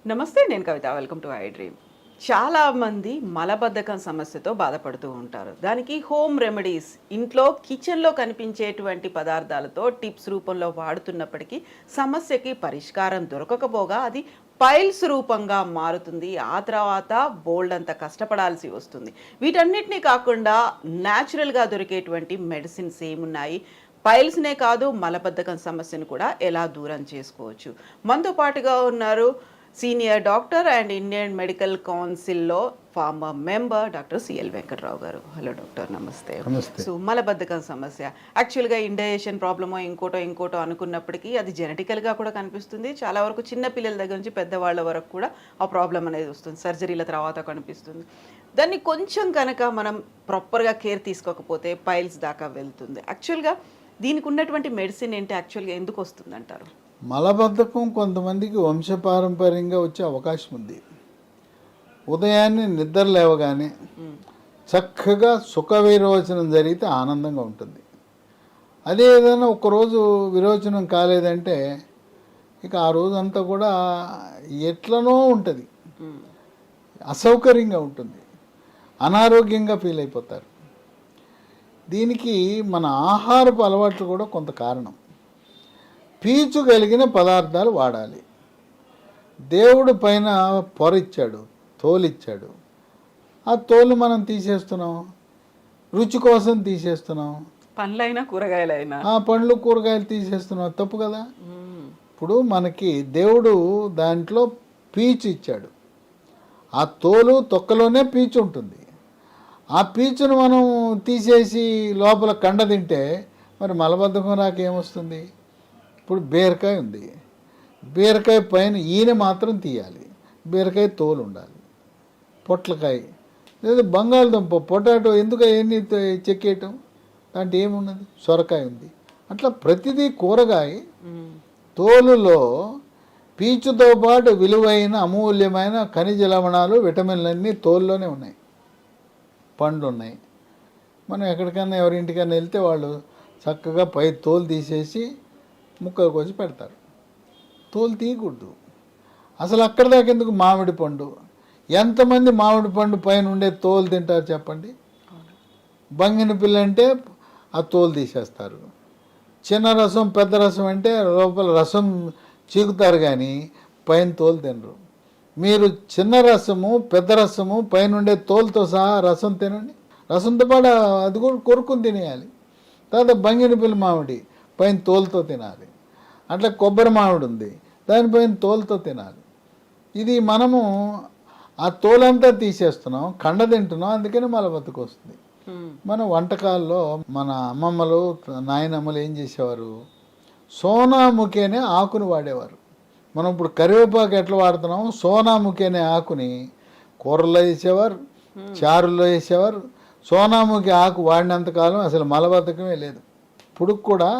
నమస్తే, నేను Kavitha. Welcome to I dream. చాలామంది మలబద్ధకం సమస్యతో బాధపడుతూ ఉంటారు. దానికి హోమ్ రెమెడీస్, ఇంట్లో కిచెన్లో కనిపించేటువంటి పదార్థాలతో టిప్స్ రూపంలో వాడుతున్నప్పటికీ సమస్యకి పరిష్కారం దొరకకపోగా అది పైల్స్ రూపంగా మారుతుంది. ఆ తర్వాత బోల్డ్ అంత కష్టపడాల్సి వస్తుంది. వీటన్నిటినీ కాకుండా న్యాచురల్గా దొరికేటువంటి మెడిసిన్స్ ఏమున్నాయి, పైల్స్నే కాదు మలబద్ధకం సమస్యను కూడా ఎలా దూరం చేసుకోవచ్చు. మనతో పాటుగా ఉన్నారు senior doctor and Indian medical కౌన్సిల్లో former member doctor CL Venkatrao గారు. హలో డాక్టర్, నమస్తే. నమస్తే. సో మలబద్ధకం సమస్య యాక్చువల్గా ఇండైజెషన్ ప్రాబ్లమో ఇంకోటో అనుకున్నప్పటికీ అది జెనెటికల్గా కూడా కనిపిస్తుంది. చాలా వరకు చిన్న పిల్లల దగ్గర నుంచి పెద్దవాళ్ళ వరకు కూడా ఆ ప్రాబ్లం అనేది వస్తుంది. సర్జరీల తర్వాత కనిపిస్తుంది. దాన్ని కొంచెం కనుక మనం ప్రాపర్గా కేర్ తీసుకోకపోతే పైల్స్ దాకా వెళ్తుంది. యాక్చువల్గా దీనికి ఉన్నటువంటి మెడిసిన్ ఏంటి, యాక్చువల్గా ఎందుకు వస్తుంది అంటారు? మలబద్ధకం కొంతమందికి వంశపారంపర్యంగా వచ్చే అవకాశం ఉంది. ఉదయాన్నే నిద్ర లేవగానే చక్కగా సుఖ విరోచనం జరిగితే ఆనందంగా ఉంటుంది. అదే ఏదైనా ఒకరోజు విరోచనం కాలేదంటే ఇక ఆ రోజంతా కూడా ఎట్లనో ఉంటుంది, అసౌకర్యంగా ఉంటుంది, అనారోగ్యంగా ఫీల్ అయిపోతారు. దీనికి మన ఆహారపు అలవాట్లు కూడా కొంత కారణం. పీచు కలిగిన పదార్థాలు వాడాలి. దేవుడు పైన పొర ఇచ్చాడు, తోలిచ్చాడు. ఆ తోలు మనం తీసేస్తున్నాం, రుచి కోసం తీసేస్తున్నాం. పండ్లైనా కూరగాయలైనా పండ్లు కూరగాయలు తీసేస్తున్నాం, తప్పు కదా. ఇప్పుడు మనకి దేవుడు దాంట్లో పీచు ఇచ్చాడు. ఆ తోలు తొక్కలోనే పీచు ఉంటుంది. ఆ పీచును మనం తీసేసి లోపల కండ తింటే మరి మలబద్ధకం రాకేమొస్తుంది? ఇప్పుడు బీరకాయ ఉంది, బీరకాయ పైన ఈయన మాత్రం తీయాలి, బీరకాయ తోలు ఉండాలి. పొట్లకాయ లేదా బంగాళదుంప, పొటాటో ఎందుకు అవన్నీ చెక్కేయటం? దాంట్లో ఏమున్నది? సొరకాయ ఉంది. అట్లా ప్రతిదీ కూరగాయ తోలులో పీచుతో పాటు విలువైన అమూల్యమైన ఖనిజ లవణాలు, విటమిన్లన్నీ తోలులోనే ఉన్నాయి. పండ్లు ఉన్నాయి. మనం ఎక్కడికైనా ఎవరింటికైనా వెళ్తే వాళ్ళు చక్కగా పై తోలు తీసేసి ముక్కలు కోసి పెడతారు. తోలు తీయకూడదు. అసలు అక్కడ దాకా ఎందుకు? మామిడి పండు, ఎంతమంది మామిడి పండు పైన ఉండే తోలు తింటారు చెప్పండి? బంగిన పిల్ల అంటే ఆ తోలు తీసేస్తారు. చిన్న రసం పెద్ద రసం అంటే లోపల రసం చీకుతారు కానీ పైన తోలు తినరు. మీరు చిన్న రసము పెద్ద రసము పైన ఉండే తోలుతో సహా రసం తినండి. రసంతో పాటు అది కూడా కొరుకుని తినేయాలి. తర్వాత బంగిన పిల్ల మామిడి పైన తోలుతో తినాలి. అట్లా కొబ్బరి మామిడి ఉంది, దానిపైన తోలుతో తినాలి. ఇది మనము ఆ తోలంతా తీసేస్తున్నాం, కండ తింటున్నాం, అందుకని మలబద్ధకం వస్తుంది. మన వంటకాల్లో మన అమ్మమ్మలు నాయనమ్మలు ఏం చేసేవారు? సోనాముఖి అనే ఆకుని వాడేవారు. మనం ఇప్పుడు కరివేపాకు ఎట్లా వాడుతున్నాము, సోనాముఖి అనే ఆకుని కూరల్లో వేసేవారు, చారుల్లో వేసేవారు. సోనాముఖి ఆకు వాడినంతకాలం అసలు మలబద్ధకమే లేదు. ఇప్పుడు కూడా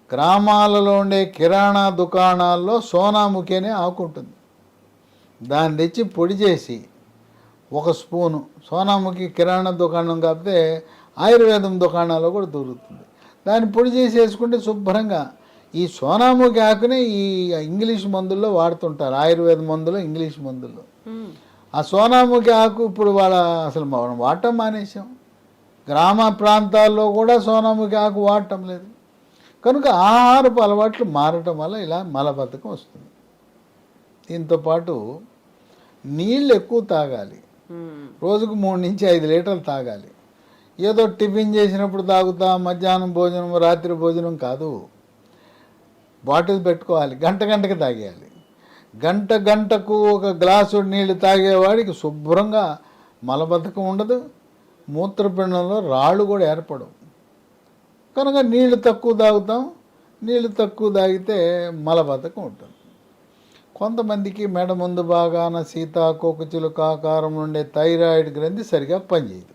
గ్రామాలలో ఉండే కిరాణా దుకాణాల్లో సోనాముఖి అనే ఆకు ఉంటుంది. దాన్ని తెచ్చి పొడి చేసి ఒక స్పూను, సోనాముఖి కిరాణా దుకాణం కాకపోతే ఆయుర్వేదం దుకాణాల్లో కూడా దొరుకుతుంది. దాన్ని పొడి చేసి వేసుకుంటే శుభ్రంగా. ఈ సోనాముఖి ఆకునే ఈ ఇంగ్లీష్ మందుల్లో వాడుతుంటారు, ఆయుర్వేద మందులు, ఇంగ్లీష్ మందుల్లో. ఆ సోనాముఖి ఆకు ఇప్పుడు అసలు మనం వాడటం మానేసాం. గ్రామ ప్రాంతాల్లో కూడా సోనాముఖి ఆకు వాడటం లేదు. కనుక ఆహారపు అలవాట్లు మారటం వల్ల ఇలా మలబద్ధకం వస్తుంది. దీంతోపాటు నీళ్ళు ఎక్కువ తాగాలి. రోజుకు 3 నుంచి 5 లీటర్లు తాగాలి. ఏదో టిఫిన్ చేసినప్పుడు తాగుతా, మధ్యాహ్నం భోజనం, రాత్రి భోజనం కాదు. బాటిల్ పెట్టుకోవాలి, గంటకి తాగేయాలి. గంటకు ఒక గ్లాసు నీళ్ళు తాగేవాడికి శుభ్రంగా మలబద్ధకం ఉండదు, మూత్రపిండంలో రాళ్ళు కూడా ఏర్పడవు. కనుక నీళ్లు తక్కువ తాగుతాం. నీళ్లు తక్కువ తాగితే మలబద్ధకం ఉంటుంది. కొంతమందికి మెడ ముందు భాగాన సీతాకోకచిలుక ఆకారం ఉండే థైరాయిడ్ గ్రంథి సరిగా పనిచేయదు.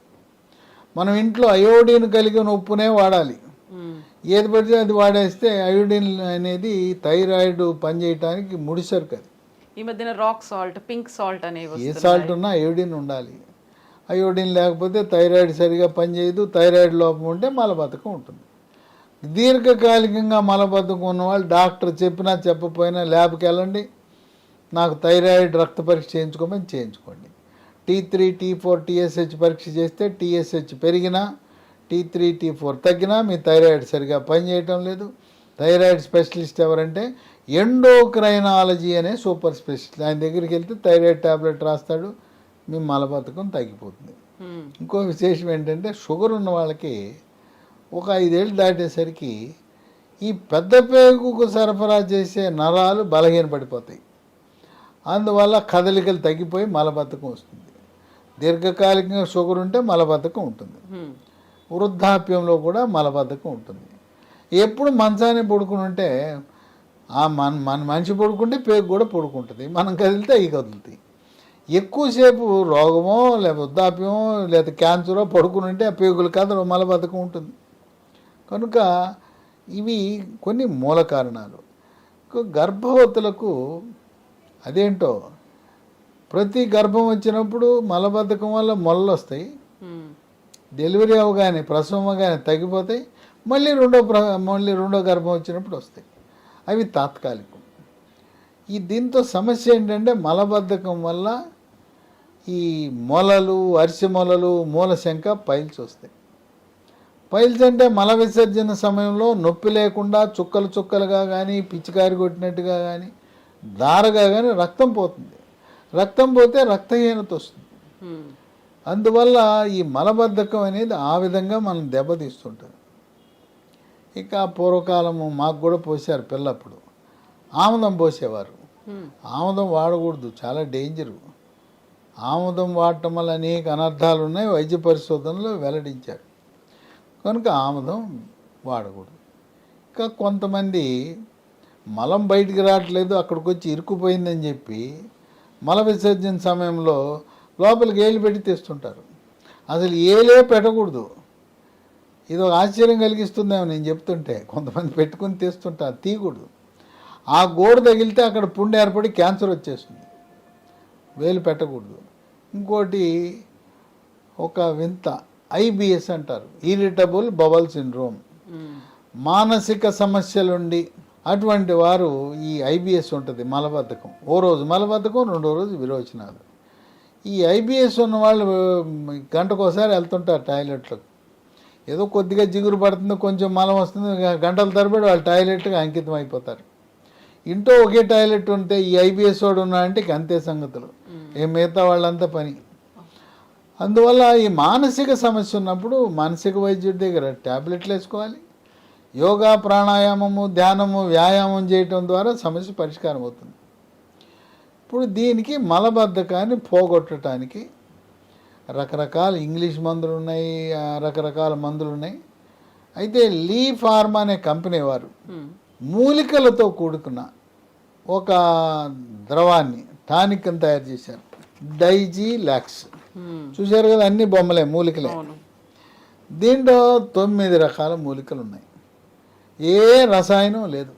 మనం ఇంట్లో అయోడిన్ కలిగిన ఉప్పునే వాడాలి. ఏది పడితే అది వాడేస్తే అయోడిన్ అనేది థైరాయిడ్ పనిచేయటానికి ముడిసరుకు. అది ఈ మధ్యన రాక్ సాల్ట్, పింక్ సాల్ట్ అనేవి, ఏ సాల్ట్ ఉన్నా అయోడిన్ ఉండాలి. అయోడిన్ లేకపోతే థైరాయిడ్ సరిగా పనిచేయదు. థైరాయిడ్ లోపం ఉంటే మలబద్ధకం ఉంటుంది. దీర్ఘకాలికంగా మలబద్ధకం ఉన్నవాళ్ళు డాక్టర్ చెప్పినా చెప్పకపోయినా ల్యాబ్కి వెళ్ళండి, నాకు థైరాయిడ్ రక్త పరీక్ష చేయించుకోమని చేయించుకోండి. T3 T4 TSH పరీక్ష చేస్తే TSH పెరిగినా T3 T4 తగ్గినా మీ థైరాయిడ్ సరిగా పనిచేయటం లేదు. థైరాయిడ్ స్పెషలిస్ట్ ఎవరంటే ఎండోక్రైనాలజీ అనే సూపర్ స్పెషలిస్ట్. ఆయన దగ్గరికి వెళ్తే థైరాయిడ్ ట్యాబ్లెట్ రాస్తాడు, మీ మలబద్ధకం తగ్గిపోతుంది. ఇంకో విశేషం ఏంటంటే షుగర్ ఉన్న వాళ్ళకి ఒక 5 ఏళ్ళు దాటేసరికి ఈ పెద్ద పేగుకు సరఫరా చేసే నరాలు బలహీనపడిపోతాయి. అందువల్ల కదలికలు తగ్గిపోయి మలబద్ధకం వస్తుంది. దీర్ఘకాలికంగా షుగర్ ఉంటే మలబద్ధకం ఉంటుంది. వృద్ధాప్యంలో కూడా మలబద్ధకం ఉంటుంది. ఎప్పుడు మంచాన్ని పడుకుని ఉంటే మన మనిషి పడుకుంటే పేగు కూడా పడుకుంటుంది, మనం కదిలితే అవి కదులుతాయి. ఎక్కువసేపు రోగమో లేదా వృద్ధాప్యమో లేదా క్యాన్సరో పడుకుని ఉంటే ఆ పేగుల కథలో మలబద్ధకం ఉంటుంది. కనుక ఇవి కొన్ని మూల కారణాలు. గర్భవతులకు అదేంటో ప్రతి గర్భం వచ్చినప్పుడు మలబద్ధకం వల్ల మొలలు వస్తాయి, డెలివరీ అవగానే ప్రసవం అవగానే తగ్గిపోతాయి, మళ్ళీ రెండో గర్భం వచ్చినప్పుడు వస్తాయి. అవి తాత్కాలికం. దీంతో సమస్య ఏంటంటే మలబద్ధకం వల్ల ఈ మొలలు, అరిసె మొలలు, మూలశంక, పైల్స్ వస్తాయి. పైల్స్ అంటే మల విసర్జన సమయంలో నొప్పి లేకుండా చుక్కలు చుక్కలుగా కానీ పిచ్చికారి కొట్టినట్టుగా కానీ దారగా కానీ రక్తం పోతుంది. రక్తం పోతే రక్తహీనత వస్తుంది. అందువల్ల ఈ మలబద్ధకం అనేది ఆ విధంగా మనం దెబ్బతీస్తుంటుంది. ఇక పూర్వకాలము మాకు కూడా పోసారు పిల్లప్పుడు, ఆముదం పోసేవారు. ఆముదం వాడకూడదు, చాలా డేంజరు. ఆముదం వాడటం వల్ల అనేక అనర్థాలు ఉన్నాయి, వైద్య పరిశోధనలో వెల్లడించారు. కనుక ఆముదం వాడకూడదు. ఇంకా కొంతమంది మలం బయటికి రావట్లేదు, అక్కడికి వచ్చి ఇరుక్కుపోయిందని చెప్పి మల విసర్జన సమయంలో లోపలికి ఏళ్ళు పెట్టి తెస్తుంటారు. అసలు ఏలే పెట్టకూడదు. ఇది ఒక ఆశ్చర్యం కలిగిస్తుందేమో నేను చెప్తుంటే. కొంతమంది పెట్టుకుని తెస్తుంటారు, తీయకూడదు. ఆ గోడ తగిలితే అక్కడ పుండు ఏర్పడి క్యాన్సర్ వచ్చేస్తుంది. వేలు పెట్టకూడదు. ఇంకోటి ఒక వింత IBS అంటారు, ఇరిటబుల్ బవల్ సిండ్రోమ్. మానసిక సమస్యలుండి అటువంటి వారు ఈ IBS ఉంటుంది, మలబద్ధకం. ఓ రోజు మలబద్ధకం, రెండో రోజు విరోచనాలు. ఈ IBS ఉన్న వాళ్ళు గంటకోసారి వెళ్తుంటారు టాయిలెట్లకు. ఏదో కొద్దిగా జిగురు పడుతుంది, కొంచెం మలం వస్తుంది, గంటల తరబడి వాళ్ళు టాయిలెట్కి అంకితం అయిపోతారు. ఇంట్లో ఒకే టాయిలెట్ ఉంటే ఈ IBS వాడు ఉన్నాడంటే అంతే సంగతులు, మిగతా వాళ్ళంతా పని. అందువల్ల ఈ మానసిక సమస్య ఉన్నప్పుడు మానసిక వైద్యుడి దగ్గర ట్యాబ్లెట్లు వేసుకోవాలి. యోగా, ప్రాణాయామము, ధ్యానము, వ్యాయామం చేయటం ద్వారా సమస్య పరిష్కారం అవుతుంది. ఇప్పుడు దీనికి మలబద్ధకాన్ని పోగొట్టడానికి రకరకాల ఇంగ్లీష్ మందులు ఉన్నాయి, రకరకాల మందులు ఉన్నాయి. అయితే లీ ఫార్మా అనే కంపెనీ వారు మూలికలతో కూడుకున్న ఒక ద్రవాన్ని, టానిక్ అని తయారు చేశారు, డైజీలాక్స్. చూశారు కదా, అన్ని బొమ్మలే, మూలికలే. దీంట్లో 9 రకాల మూలికలు ఉన్నాయి. ఏ రసాయనం లేదు,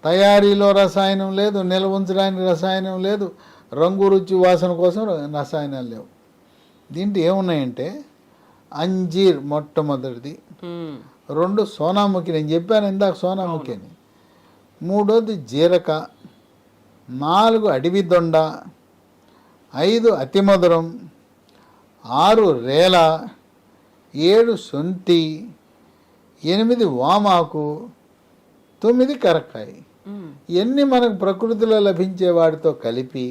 తయారీలో రసాయనం లేదు, నిల్వ ఉంచడానికి రసాయనం లేదు, రంగు, రుచి, వాసన కోసం రసాయనాలు లేవు. దీంట్లో ఏమున్నాయంటే అంజీర్ మొట్టమొదటిది, 2 సోనాముఖి, నేను చెప్పాను ఇందాక సోనాముఖి అని, 3వది జీరక, 4 అడవి దొండ, 5 అతిమధురం, 6 రేల, 7 శొంఠి, 8 వామాకు, 9 కరక్కాయ. ఇవన్నీ మనకు ప్రకృతిలో లభించే వాటితో కలిపి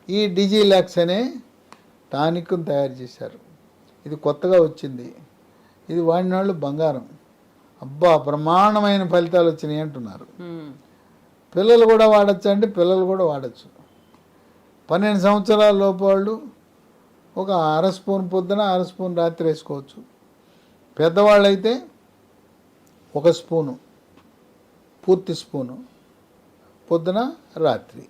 ఈ డిజిలాక్స్ అనే టానిక్ను తయారు చేశారు. ఇది కొత్తగా వచ్చింది, ఇది వాడిన వాళ్ళు బంగారం. అబ్బా, బ్రహ్మాండమైన ఫలితాలు వచ్చినాయి అంటున్నారు. పిల్లలు కూడా వాడచ్చు అంటే పిల్లలు కూడా వాడచ్చు. 12 సంవత్సరాల లోపు వాళ్ళు ఒక 1/2 స్పూన్ పొద్దున, 1/2 స్పూన్ రాత్రి వేసుకోవచ్చు. పెద్దవాళ్ళు అయితే 1 స్పూను, పూర్తి స్పూను పొద్దున, రాత్రి.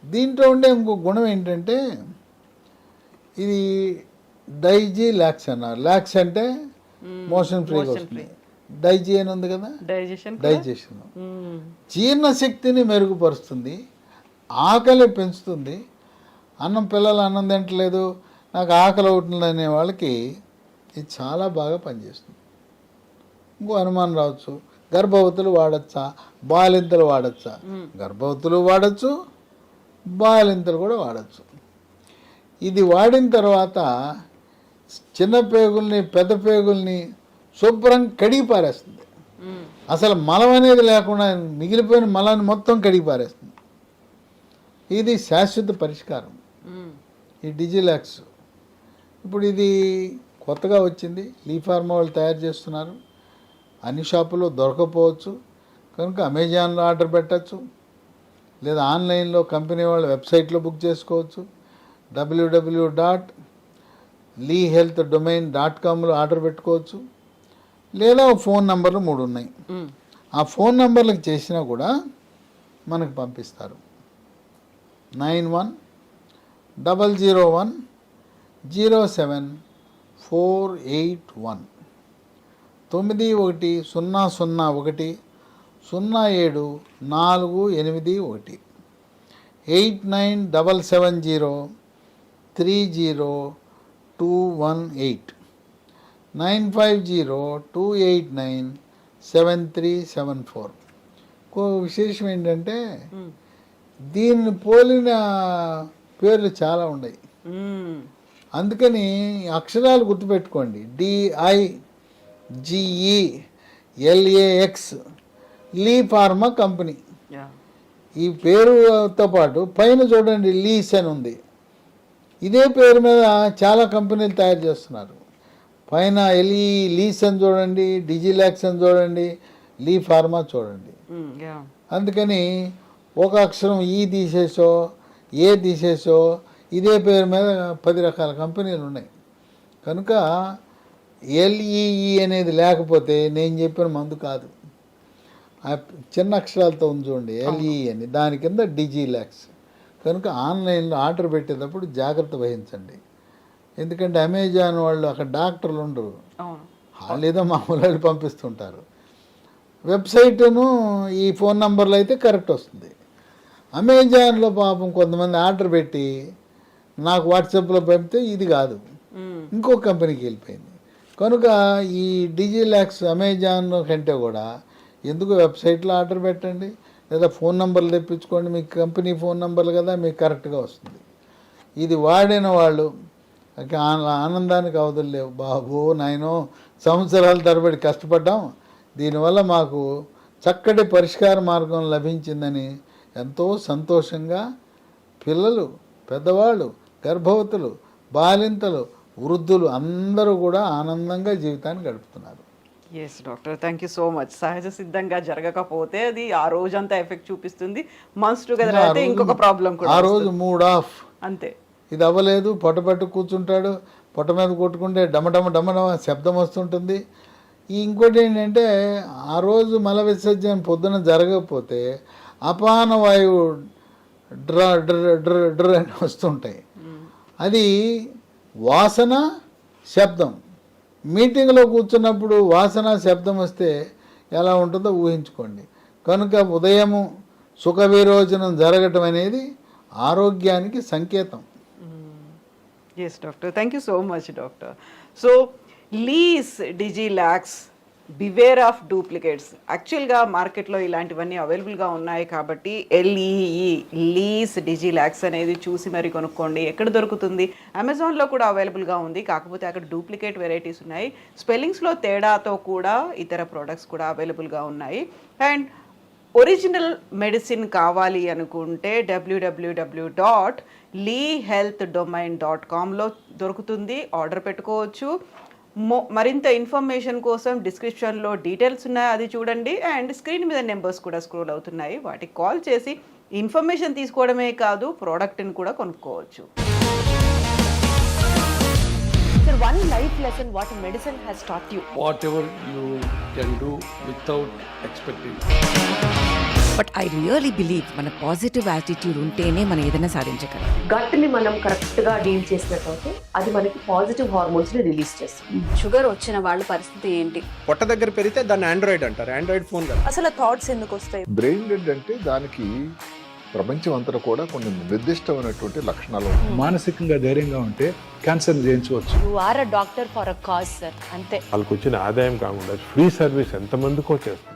దీంట్లో ఉండే ఇంకో గుణం ఏంటంటే ఇది డైజీలాక్స్ అన్నారు. లాక్స్ అంటే మోషన్ ఫ్రీగా వస్తుంది. డైజీ అని ఉంది కదా, డైజెషన్, జీర్ణశక్తిని మెరుగుపరుస్తుంది, ఆకలి పెంచుతుంది. పిల్లలు అన్నం తింటలేదు, నాకు ఆకలి అవుతుంది అనే వాళ్ళకి ఇది చాలా బాగా పనిచేస్తుంది. ఇంకో అనుమానం రావచ్చు, గర్భవతులు వాడచ్చా, బాలింతలు వాడచ్చా? గర్భవతులు వాడచ్చు, బాలింతలు కూడా వాడచ్చు. ఇది వాడిన తర్వాత చిన్న పేగుల్ని పెద్ద పేగుల్ని శుభ్రం కడిగి పారేస్తుంది. అసలు మలం అనేది లేకుండా మిగిలిపోయిన మలాన్ని మొత్తం కడిగి పారేస్తుంది. ఇది శాశ్వత పరిష్కారం, ఈ డిజిలాక్స్. ఇప్పుడు ఇది కొత్తగా వచ్చింది, లీ ఫార్మా వాళ్ళు తయారు చేస్తున్నారు. అన్ని షాపుల్లో దొరకపోవచ్చు, కనుక అమెజాన్లో ఆర్డర్ పెట్టచ్చు, లేదా ఆన్లైన్లో కంపెనీ వాళ్ళ వెబ్సైట్లో బుక్ చేసుకోవచ్చు. www.leehealthdomain.comలో ఆర్డర్ పెట్టుకోవచ్చు, లేదా ఫోన్ నంబర్లు 3 ఉన్నాయి. ఆ ఫోన్ నంబర్లకు చేసినా కూడా మనకు పంపిస్తారు. 9100107481 9100107481 8977030218 9502897374. ఇంకో విశేషం ఏంటంటే దీన్ని పోలిన పేర్లు చాలా ఉన్నాయి. అందుకని అక్షరాలు గుర్తుపెట్టుకోండి. DIGELAX లీ ఫార్మా కంపెనీ. ఈ పేరుతో పాటు పైన చూడండి లీస్ అని ఉంది. ఇదే పేరు మీద చాలా కంపెనీలు తయారు చేస్తున్నారు. పైన లీస్ అని చూడండి, డిజిలాక్స్ అని చూడండి, లీ ఫార్మా చూడండి. అందుకని ఒక అక్షరం ఈ తీసేసో ఏ తీసేసో ఇదే పేరు మీద 10 రకాల కంపెనీలు ఉన్నాయి. కనుక LEE అనేది లేకపోతే నేను చెప్పిన మందు కాదు. ఆ చిన్న అక్షరాలతో ఉంది చూడండి LEE అని, దాని కింద డిజిలాక్స్. కనుక ఆన్లైన్లో ఆర్డర్ పెట్టేటప్పుడు జాగ్రత్త వహించండి. ఎందుకంటే అమెజాన్ వాళ్ళు అక్కడ డాక్టర్లు ఉండరు, వాళ్ళు ఏదో మామూలు వాళ్ళు పంపిస్తుంటారు. వెబ్సైటును ఈ ఫోన్ నంబర్లో అయితే కరెక్ట్ వస్తుంది. అమెజాన్లో పాపం కొంతమంది ఆర్డర్ పెట్టి నాకు వాట్సాప్లో పంపితే ఇది కాదు, ఇంకో కంపెనీకి వెళ్ళిపోయింది. కనుక ఈ డిజిలాక్స్ అమెజాన్ కంటే కూడా ఎందుకు వెబ్సైట్లో ఆర్డర్ పెట్టండి, లేదా ఫోన్ నంబర్లు తెప్పించుకోండి. మీకు కంపెనీ ఫోన్ నంబర్లు కదా, మీకు కరెక్ట్గా వస్తుంది. ఇది వాడిన వాళ్ళు ఆనందానికి అవధులు లేవు. బాబు నాయనో, సంవత్సరాల తరబడి కష్టపడ్డాం, దీనివల్ల మాకు చక్కటి పరిష్కార మార్గం లభించిందని ఎంతో సంతోషంగా పిల్లలు, పెద్దవాళ్ళు, గర్భవతులు, బాలింతలు, వృద్ధులు అందరూ కూడా ఆనందంగా జీవితాన్ని గడుపుతున్నారు. Yes doctor, thank you so much. సహజ సిద్ధంగా జరగకపోతే అది ఆ రోజంతా ఎఫెక్ట్ చూపిస్తుంది. మంత్స్ టుగెదర్ అయితే ఇంకొక ప్రాబ్లం కూడా, ఆ రోజు మూడ్ ఆఫ్ అంతే. ఇది అవ్వలేదు, పొట్టపట్టు కూర్చుంటాడు, పొట్ట మీద కొట్టుకుంటే డమడమ డమడమ శబ్దం వస్తుంటుంది. ఇంకోటి ఏంటంటే ఆ రోజు మల విసర్జన పొద్దున జరగకపోతే అపాన వాయువు డ్ర డ్ర డ్ర డ్ర అని వస్తుంటాయి. అది వాసన, శబ్దం. మీటింగ్లో కూర్చున్నప్పుడు వాసన, శబ్దం వస్తే ఎలా ఉంటుందో ఊహించుకోండి. కనుక ఉదయము సుఖ విరోచనం జరగటం అనేది ఆరోగ్యానికి సంకేతం. Yes doctor, thank you so much doctor. So లీస్ డిజిలాక్స్, బివేర్ ఆఫ్ డూప్లికేట్స్. యాక్చువల్గా మార్కెట్లో ఇలాంటివన్నీ అవైలబుల్గా ఉన్నాయి కాబట్టి LEE లీస్ డిజిలాక్స్ అనేది చూసి మరి కొనుక్కోండి. ఎక్కడ దొరుకుతుంది? అమెజాన్లో కూడా అవైలబుల్గా ఉంది, కాకపోతే అక్కడ డూప్లికేట్ వెరైటీస్ ఉన్నాయి. స్పెల్లింగ్స్లో తేడాతో కూడా ఇతర ప్రోడక్ట్స్ కూడా అవైలబుల్గా ఉన్నాయి. అండ్ ఒరిజినల్ మెడిసిన్ కావాలి అనుకుంటే www.leehealthdomain.comలో దొరుకుతుంది, ఆర్డర్ పెట్టుకోవచ్చు. మరింత ఇన్ఫర్మేషన్ కోసం డిస్క్రిప్షన్లో డీటెయిల్స్ ఉన్నాయి, అది చూడండి. అండ్ స్క్రీన్ మీద నెంబర్స్ కూడా స్క్రోల్ అవుతున్నాయి, వాటికి కాల్ చేసి ఇన్ఫర్మేషన్ తీసుకోవడమే కాదు, ప్రోడక్ట్ని కూడా కొనుక్కోవచ్చు. Sir, one life lesson what medicine has taught you. Whatever you can do without expecting. But I really believe మన పాజిటివ్ యాటిట్యూడ్ ఉంటేనే మనం ఏదైనా సాధించగలం. గట్ని మనం కరెక్ట్గా డీల్ చేసినట్లయితే అది మనకి పాజిటివ్ హార్మోన్స్ని రిలీజ్ చేస్తుంది. షుగర్ వచ్చిన వాళ్ళ పరిస్థితి ఏంటి? పొట్ట దగ్గర పెరిగితే దాన్ని ఆండ్రాయిడ్ అంటారు, ఆండ్రాయిడ్ ఫోన్ కదా. అసలు థాట్స్ ఎందుకు వస్తాయి? బ్రెయిన్ డెడ్ అంటే దానికి ప్రపంచం అంతా కూడా కొన్ని నిర్దిష్టమైనటువంటి లక్షణాలు ఉంటాయి. మానసికంగా ధైర్యంగా ఉంటే క్యాన్సర్ జయించవచ్చు. You are a doctor for a cause sir, అంతే. వాళ్ళకు వచ్చిన ఆదాయం కాకుండా ఫ్రీ సర్వీస్ ఎంతమందికో చేస్తారు.